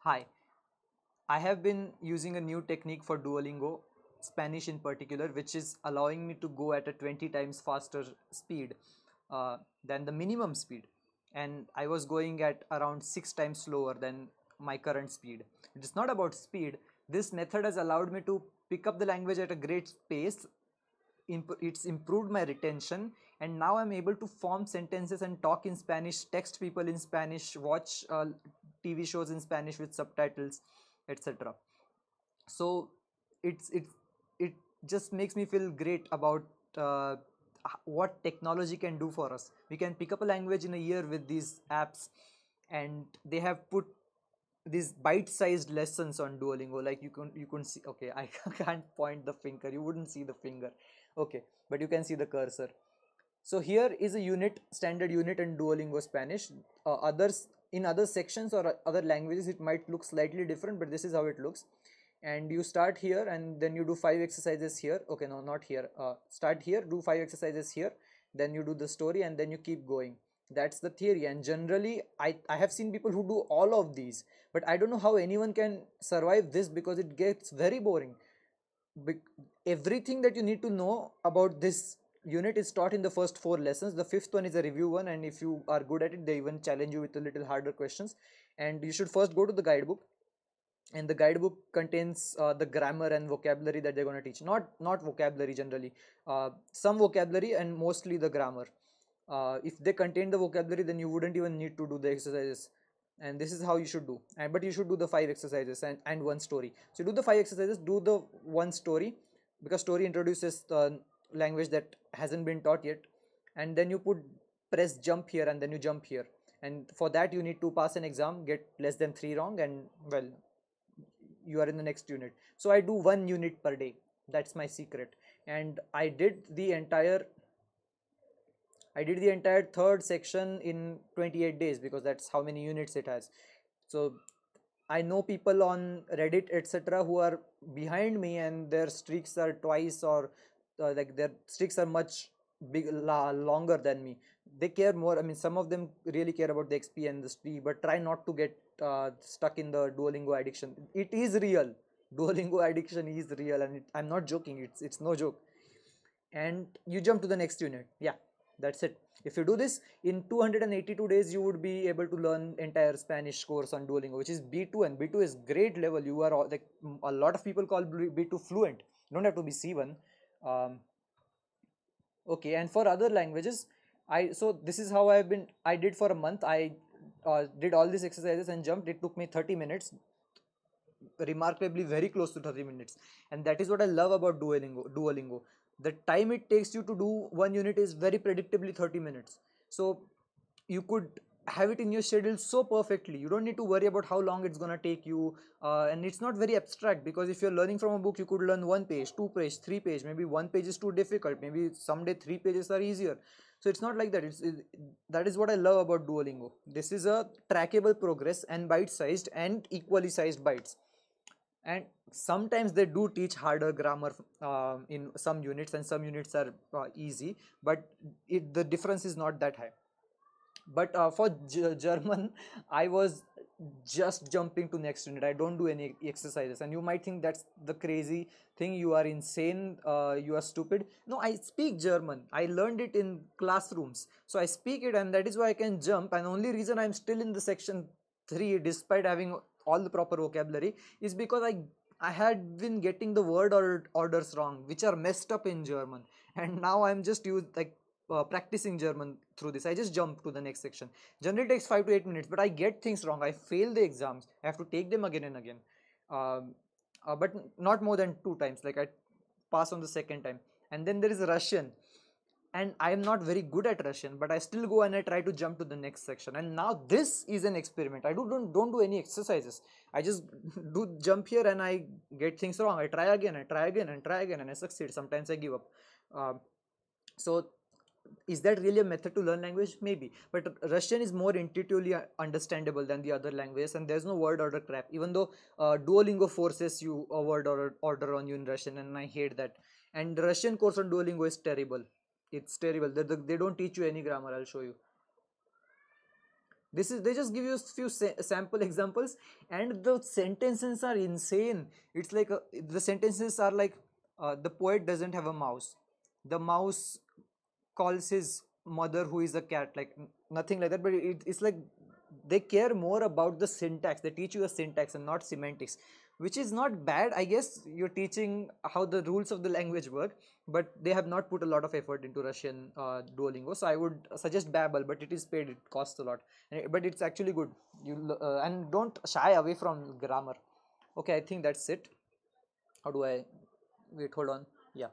Hi, I have been using a new technique for Duolingo, Spanish in particular, which is allowing me to go at a 20 times faster speed than the minimum speed. And I was going at around 6 times slower than my current speed. It is not about speed. This method has allowed me to pick up the language at a great pace. It's improved my retention, and now I'm able to form sentences and talk in Spanish, text people in Spanish, watch TV shows in Spanish with subtitles, etc. So it just makes me feel great about uh, what technology can do for us. We can pick up a language in a year with these apps, and they have put these bite-sized lessons on Duolingo. Like you can see. Okay, I can't point the finger. You wouldn't see the finger. Okay, but you can see the cursor. So here is a unit, standard unit in Duolingo Spanish. Others in other sections or other languages it might look slightly different, but this is how it looks. And you start here and then you do 5 exercises here. Okay, no, not here. Start here, do 5 exercises here, then you do the story, and then you keep going. That's the theory. And generally I have seen people who do all of these, but I don't know how anyone can survive this, because it gets very boring. Everything that you need to know about this unit is taught in the first 4 lessons. The fifth one is a review one, and if you are good at it, they even challenge you with a little harder questions. And you should first go to the guidebook, and the guidebook contains the grammar and vocabulary that they're going to teach. Not vocabulary generally, some vocabulary and mostly the grammar. If they contain the vocabulary, then you wouldn't even need to do the exercises. And this is how you should do. But you should do the 5 exercises and one story. So do the 5 exercises, do the one story, because story introduces the language that hasn't been taught yet. And then you press jump here, and then you jump here. And for that you need to pass an exam, get less than 3 wrong, and well, you are in the next unit. So I do 1 unit per day. That's my secret. And I did the entire third section in 28 days, because that's how many units it has. So I know people on Reddit, etc., who are behind me, and their streaks are twice, or like their streaks are much longer than me. They care more. I mean, some of them really care about the XP and the streak, but try not to get stuck in the Duolingo addiction. It is real. Duolingo addiction is real, and I'm not joking. It's no joke. And you jump to the next unit. Yeah, that's it. If you do this in 282 days, you would be able to learn entire Spanish course on Duolingo, which is B2, and B2 is great level. You are all, like, a lot of people call B2 fluent. You don't have to be C1. um, okay. And for other languages, so this is how I did for a month. I did all these exercises and jumped. It took me 30 minutes, remarkably very close to 30 minutes. And that is what I love about Duolingo. The time it takes you to do one unit is very predictably 30 minutes. So you could have it in your schedule so perfectly. You don't need to worry about how long it's going to take you. And it's not very abstract, because if you're learning from a book, you could learn 1 page, 2 page, 3 page. Maybe 1 page is too difficult, maybe someday 3 pages are easier. So it's not like that. That is what I love about Duolingo. This is a trackable progress, and bite sized and equally sized bites. And sometimes they do teach harder grammar in some units, and some units are easy, but the difference is not that high. But for German, I was just jumping to next unit. I don't do any exercises, and you might think that's the crazy thing. You are insane. You are stupid. No, I speak German. I learned it in classrooms, so I speak it, and that is why I can jump. And the only reason I'm still in the section 3, despite having all the proper vocabulary, is because I had been getting the orders wrong, which are messed up in German, and now I'm just practicing German through this. I just jump to the next section. Generally takes 5 to 8 minutes, but I get things wrong. I fail the exams. I have to take them again and again. Um, but not more than 2 times. Like, I pass on the second time. And then there is Russian, and I am not very good at Russian, but I still go and I try to jump to the next section. And now this is an experiment. I don't do any exercises. I just do jump here, and I get things wrong. I try again, I try again, and try again, and I succeed. Sometimes I give up. Um, so is that really a method to learn language? Maybe, but Russian is more intuitively understandable than the other languages, and there's no word order crap. Even though Duolingo forces you a word order on you in Russian, and I hate that. And the Russian course on Duolingo is terrible. It's terrible. They don't teach you any grammar. I'll show you. This is, they just give you a few sample examples, and the sentences are insane. It's like the sentences are like, the poet doesn't have a mouse, the mouse calls his mother who is a cat, like nothing like that. But it's like they care more about the syntax, they teach you a syntax and not semantics, which is not bad, I guess. You're teaching how the rules of the language work, but they have not put a lot of effort into Russian Duolingo. So I would suggest Babbel, but it is paid, it costs a lot. But it's actually good. And don't shy away from grammar. Okay, I think that's it. How do I, wait, hold on. Yeah.